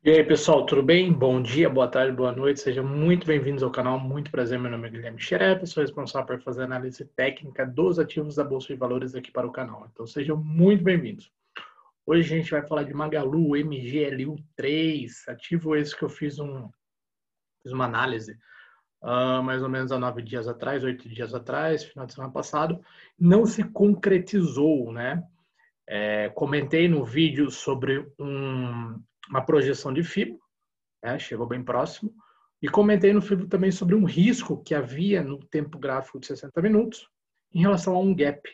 E aí, pessoal, tudo bem? Bom dia, boa tarde, boa noite. Sejam muito bem-vindos ao canal. Muito prazer, meu nome é Guilherme Xerep, sou responsável por fazer análise técnica dos ativos da Bolsa de Valores aqui para o canal. Então, sejam muito bem-vindos. Hoje a gente vai falar de Magalu MGLU3, ativo esse que eu fiz uma análise mais ou menos há 9 dias atrás, 8 dias atrás, final de semana passado. Não se concretizou, né? Comentei no vídeo sobre uma projeção de FIBO, chegou bem próximo. E comentei no filme também sobre um risco que havia no tempo gráfico de 60 minutos em relação a um gap.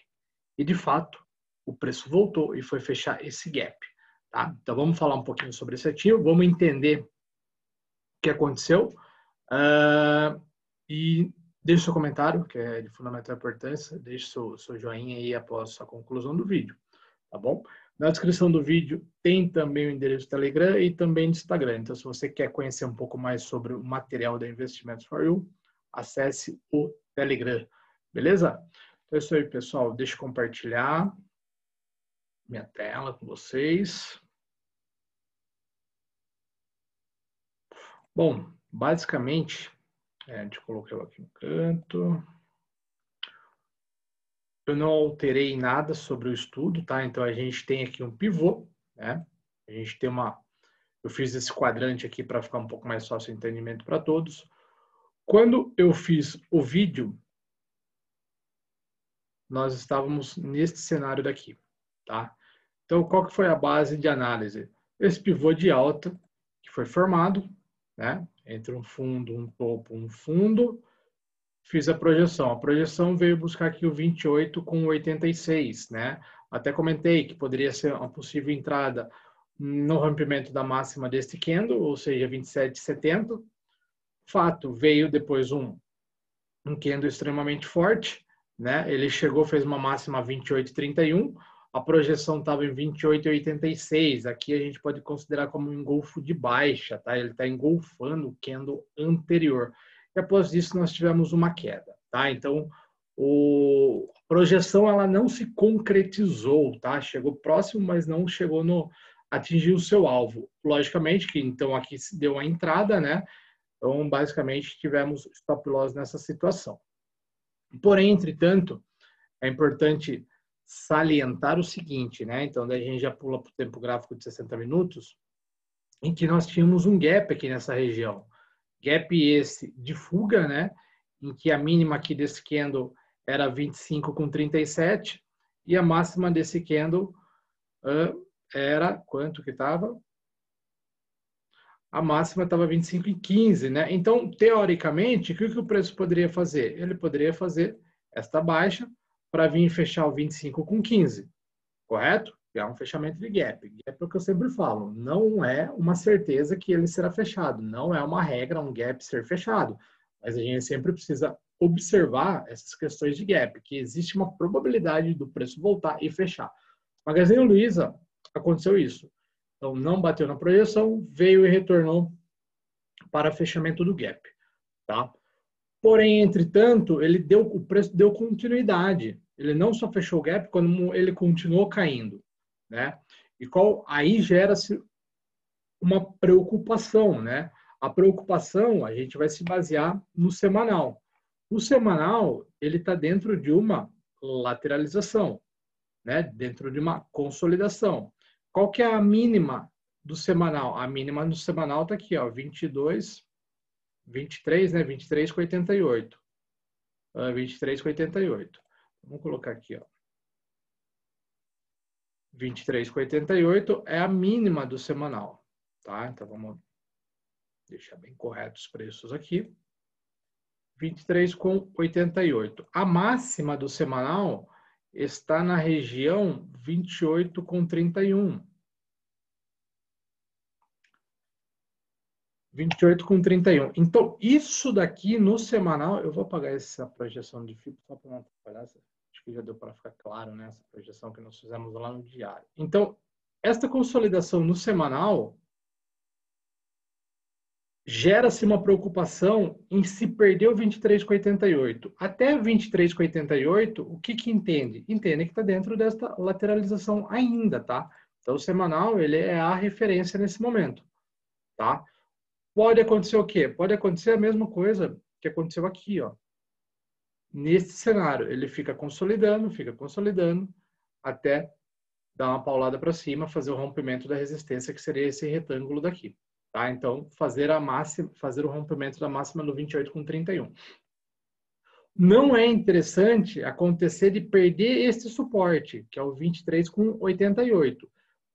E, de fato, o preço voltou e foi fechar esse gap. Tá? Então, vamos falar um pouquinho sobre esse ativo, vamos entender o que aconteceu. E deixe seu comentário, que é de fundamental importância, deixe seu joinha aí após a conclusão do vídeo. Tá bom? Na descrição do vídeo tem também o endereço do Telegram e também do Instagram. Então, se você quer conhecer um pouco mais sobre o material da Investimentos for You, acesse o Telegram. Beleza? Então é isso aí, pessoal. Deixa eu compartilhar minha tela com vocês. Bom, basicamente, deixa eu colocar ela aqui no canto. Eu não alterei nada sobre o estudo, tá? Então, a gente tem aqui um pivô, né? A gente tem Eu fiz esse quadrante aqui para ficar um pouco mais fácil o entendimento para todos. Quando eu fiz o vídeo, nós estávamos neste cenário daqui, tá? Então, qual que foi a base de análise? Esse pivô de alta que foi formado, né? Entre um fundo, um topo, um fundo. Fiz a projeção. A projeção veio buscar aqui o 28 com 86, né? Até comentei que poderia ser uma possível entrada no rompimento da máxima deste candle, ou seja, 27,70. Fato, veio depois um candle extremamente forte, né? Ele chegou, fez uma máxima 28,31, a projeção estava em 28,86. Aqui a gente pode considerar como um engolfo de baixa, tá? Ele está engolfando o candle anterior. E após isso nós tivemos uma queda, tá? Então, a projeção ela não se concretizou, tá? Chegou próximo, mas não chegou atingiu o seu alvo. Logicamente que então aqui se deu a entrada, né? Então, basicamente, tivemos stop loss nessa situação. Porém, entretanto, é importante salientar o seguinte, né? Então, daí a gente já pula para o tempo gráfico de 60 minutos, em que nós tínhamos um gap aqui nessa região. Gap esse de fuga, né? Em que a mínima aqui desse candle era 25,37 e a máxima desse candle era quanto que estava? A máxima estava 25,15, né? Então, teoricamente, o que o preço poderia fazer? Ele poderia fazer esta baixa para vir fechar o 25,15, correto? É um fechamento de gap. Gap é o que eu sempre falo, não é uma certeza que ele será fechado, não é uma regra um gap ser fechado, mas a gente sempre precisa observar essas questões de gap, que existe uma probabilidade do preço voltar e fechar. Magazine Luiza, aconteceu isso. Então, não bateu na projeção, veio e retornou para fechamento do gap. Tá? Porém, entretanto, o preço deu continuidade. Ele não só fechou o gap, como ele continuou caindo. Né? Aí gera-se uma preocupação. Né? A preocupação, a gente vai se basear no semanal. O semanal, ele está dentro de uma lateralização, né? Dentro de uma consolidação. Qual que é a mínima do semanal? A mínima do semanal está aqui, ó, 23, né? 23,88. 23,88. Vamos colocar aqui, ó. 23,88 é a mínima do semanal, tá? Então vamos deixar bem corretos os preços aqui. 23,88. A máxima do semanal está na região 28,31. 28,31. Então, isso daqui no semanal, eu vou apagar essa projeção de FIBO só para não atrapalhar. Acho que já deu para ficar claro, né? Essa projeção que nós fizemos lá no diário. Então, esta consolidação no semanal gera-se uma preocupação em se perder o 23,88. Até 23,88, o que entende? Entende que está dentro desta lateralização ainda, tá? Então, o semanal, ele é a referência nesse momento. tá? Pode acontecer o quê? Pode acontecer a mesma coisa que aconteceu aqui, ó. Nesse cenário, ele fica consolidando, até dar uma paulada para cima, fazer o rompimento da resistência, que seria esse retângulo daqui. Tá? Então, fazer o rompimento da máxima no 28 com 31. Não é interessante acontecer de perder este suporte, que é o 23 com 88.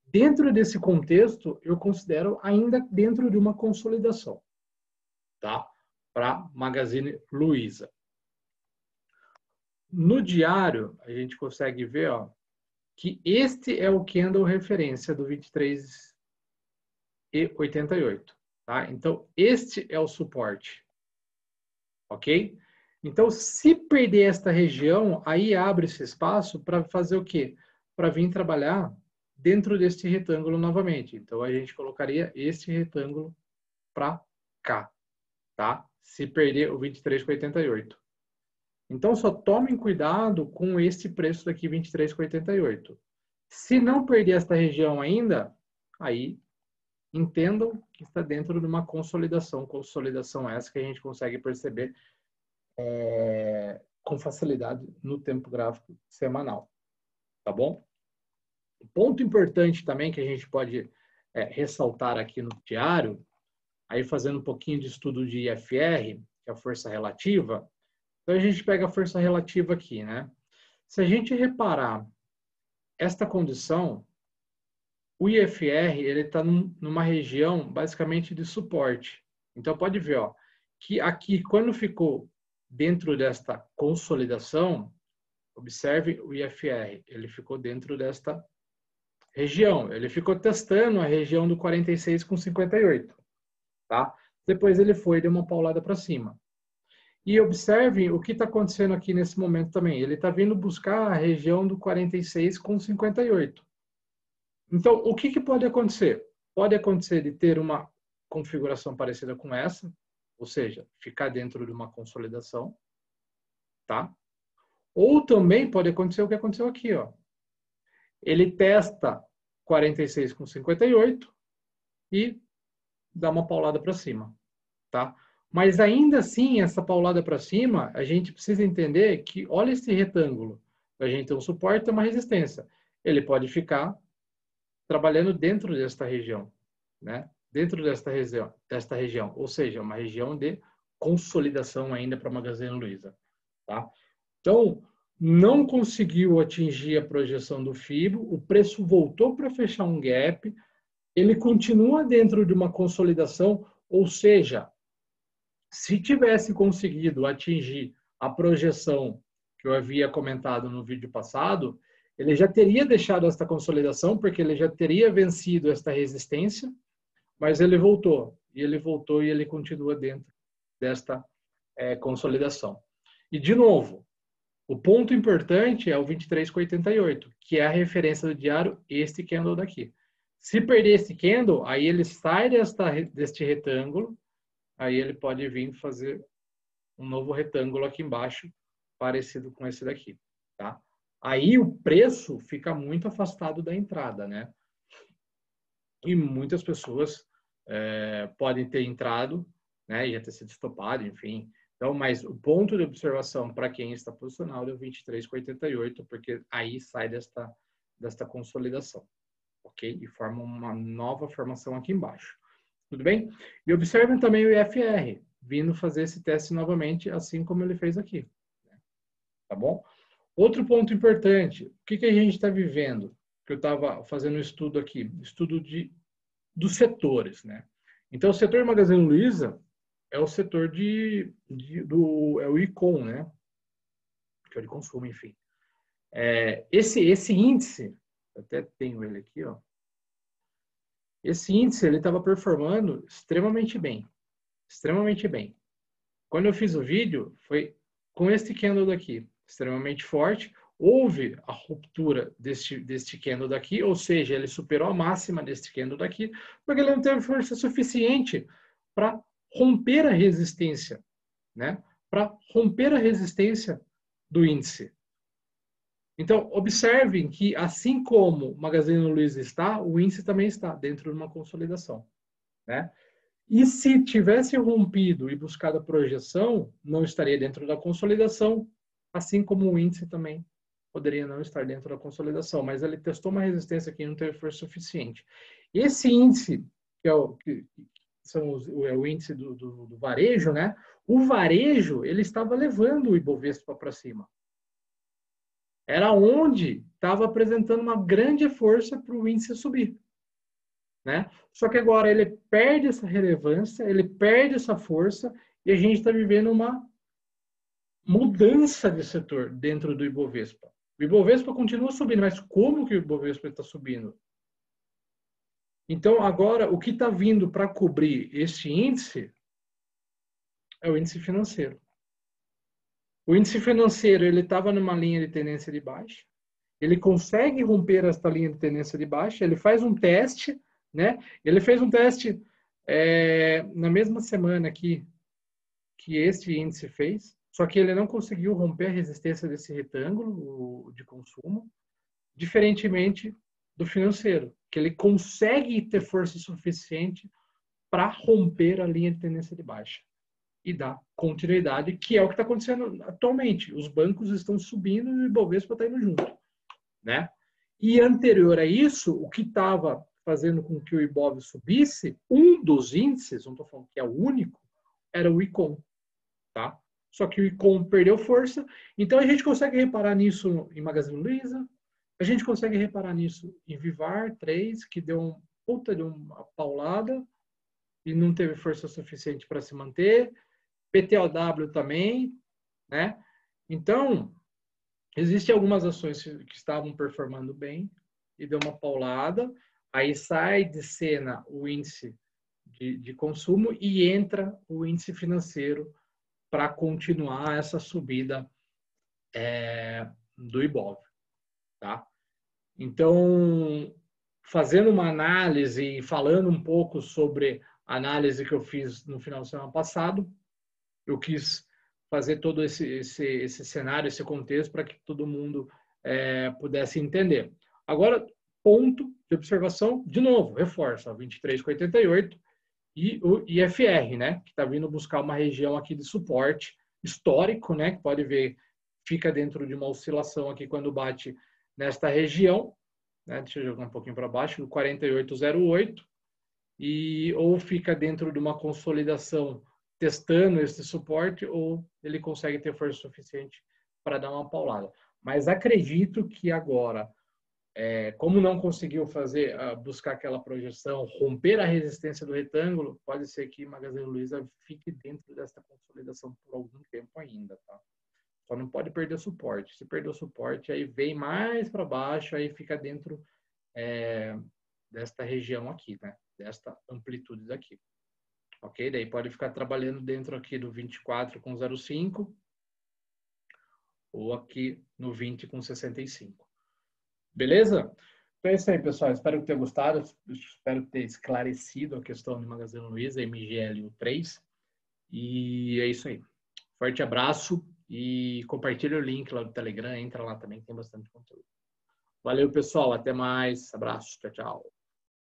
Dentro desse contexto, eu considero ainda dentro de uma consolidação, tá? Para Magazine Luiza. No diário, a gente consegue ver, ó, que este é o candle referência do 23 e 88, tá? Então, este é o suporte, ok? Então, se perder esta região, aí abre esse espaço para fazer o quê? Para vir trabalhar dentro deste retângulo novamente. Então, a gente colocaria este retângulo para cá, tá? Se perder o 23 com 88. Então, só tomem cuidado com este preço daqui, 23 com 88. Se não perder esta região ainda, aí entendam que está dentro de uma consolidação. Consolidação essa que a gente consegue perceber com facilidade no tempo gráfico semanal. Tá bom? Ponto importante também que a gente pode ressaltar aqui no diário, aí fazendo um pouquinho de estudo de IFR, que é a força relativa. Então, a gente pega a força relativa aqui, né? Se a gente reparar esta condição, o IFR ele está numa região basicamente de suporte. Então, pode ver, ó, que aqui, quando ficou dentro desta consolidação, observe o IFR, ele ficou dentro desta região. Ele ficou testando a região do 46 com 58, tá? Depois ele foi, deu uma paulada para cima. E observe o que está acontecendo aqui nesse momento também. Ele está vindo buscar a região do 46 com 58. Então, o que pode acontecer? Pode acontecer de ter uma configuração parecida com essa, ou seja, ficar dentro de uma consolidação, tá? Ou também pode acontecer o que aconteceu aqui, ó. Ele testa 46 com 58 e dá uma paulada para cima, tá? Mas ainda assim, essa paulada para cima, a gente precisa entender que, olha esse retângulo, a gente tem um suporte e uma resistência. Ele pode ficar trabalhando dentro desta região, né? Dentro desta região, ou seja, uma região de consolidação ainda para a Magazine Luiza, tá? Então, não conseguiu atingir a projeção do FIBO, o preço voltou para fechar um gap, ele continua dentro de uma consolidação, ou seja, se tivesse conseguido atingir a projeção que eu havia comentado no vídeo passado, ele já teria deixado esta consolidação, porque ele já teria vencido esta resistência, mas ele voltou, e ele continua dentro desta consolidação. E, de novo, o ponto importante é o 23,88, que é a referência do diário, este candle daqui. Se perder esse candle, aí ele sai deste retângulo, aí ele pode vir fazer um novo retângulo aqui embaixo, parecido com esse daqui, tá? Aí o preço fica muito afastado da entrada, né? E muitas pessoas podem ter entrado, né, e já ter sido estopado, enfim. Então, mas o ponto de observação para quem está posicionado é o 23,88, porque aí sai desta consolidação, ok? E forma uma nova formação aqui embaixo. Tudo bem? E observem também o IFR, vindo fazer esse teste novamente, assim como ele fez aqui. Tá bom? Outro ponto importante, o que a gente está vivendo? Que eu estava fazendo um estudo aqui, estudo dos setores, né? Então, o setor Magazine Luiza é o setor é o ICOM, né? Que é o de consumo, enfim. Esse índice, eu até tenho ele aqui, ó. Esse índice, ele estava performando extremamente bem. Extremamente bem. Quando eu fiz o vídeo, foi com este candle daqui, extremamente forte. Houve a ruptura deste candle daqui, ou seja, ele superou a máxima deste candle daqui, porque ele não teve força suficiente para romper a resistência, né? Para romper a resistência do índice. Então, observem que, assim como o Magazine Luiza está, o índice também está dentro de uma consolidação, né? E se tivesse rompido e buscado a projeção, não estaria dentro da consolidação, assim como o índice também poderia não estar dentro da consolidação, mas ele testou uma resistência que não teve força suficiente. Esse índice, que é o índice do varejo, né? O varejo, ele estava levando o Ibovespa para cima. Era onde estava apresentando uma grande força para o índice subir. Né? Só que agora ele perde essa relevância, ele perde essa força e a gente está vivendo uma mudança de setor dentro do Ibovespa. O Ibovespa continua subindo, mas como que o Ibovespa está subindo? Então, agora, o que está vindo para cobrir este índice é o índice financeiro. O índice financeiro ele estava numa linha de tendência de baixa, ele consegue romper esta linha de tendência de baixa, ele faz um teste, né? Ele fez um teste na mesma semana aqui que esse índice fez, só que ele não conseguiu romper a resistência desse retângulo de consumo, diferentemente do financeiro, que ele consegue ter força suficiente para romper a linha de tendência de baixa e dar continuidade, que é o que está acontecendo atualmente. Os bancos estão subindo e o Ibovespa está indo junto, né? E anterior a isso, o que estava fazendo com que o Ibov subisse, um dos índices, não estou falando que é o único, era o Icom, tá? Só que o Icom perdeu força, então a gente consegue reparar nisso em Magazine Luiza, a gente consegue reparar nisso em Vivar 3, que deu um puta de uma paulada e não teve força suficiente para se manter, PTOW também, né? Então, existem algumas ações que estavam performando bem e deu uma paulada, aí sai de cena o índice de consumo e entra o índice financeiro para continuar essa subida do Ibov, tá? Então, fazendo uma análise e falando um pouco sobre a análise que eu fiz no final da semana passado, eu quis fazer todo esse cenário, esse contexto, para que todo mundo pudesse entender. Agora, ponto de observação, de novo, reforça, 23,88 e o IFR, né, que está vindo buscar uma região aqui de suporte histórico, né, que pode ver, fica dentro de uma oscilação aqui quando bate nesta região, né, deixa eu jogar um pouquinho para baixo, do 48,08, ou fica dentro de uma consolidação testando esse suporte, ou ele consegue ter força suficiente para dar uma paulada. Mas acredito que agora, como não conseguiu buscar aquela projeção, romper a resistência do retângulo, pode ser que Magazine Luiza fique dentro dessa consolidação por algum tempo ainda, tá? Só não pode perder suporte. Se perder o suporte, aí vem mais para baixo, aí fica dentro desta região aqui, né? Desta amplitude daqui. Ok? Daí pode ficar trabalhando dentro aqui do 24 com 0,5 ou aqui no 20 com 65. Beleza? Então é isso aí, pessoal. Espero que tenham gostado. Espero ter esclarecido a questão de Magazine Luiza, MGLU3. E é isso aí. Forte abraço e compartilha o link lá do Telegram. Entra lá também, tem bastante conteúdo. Valeu, pessoal. Até mais. Abraço. Tchau, tchau.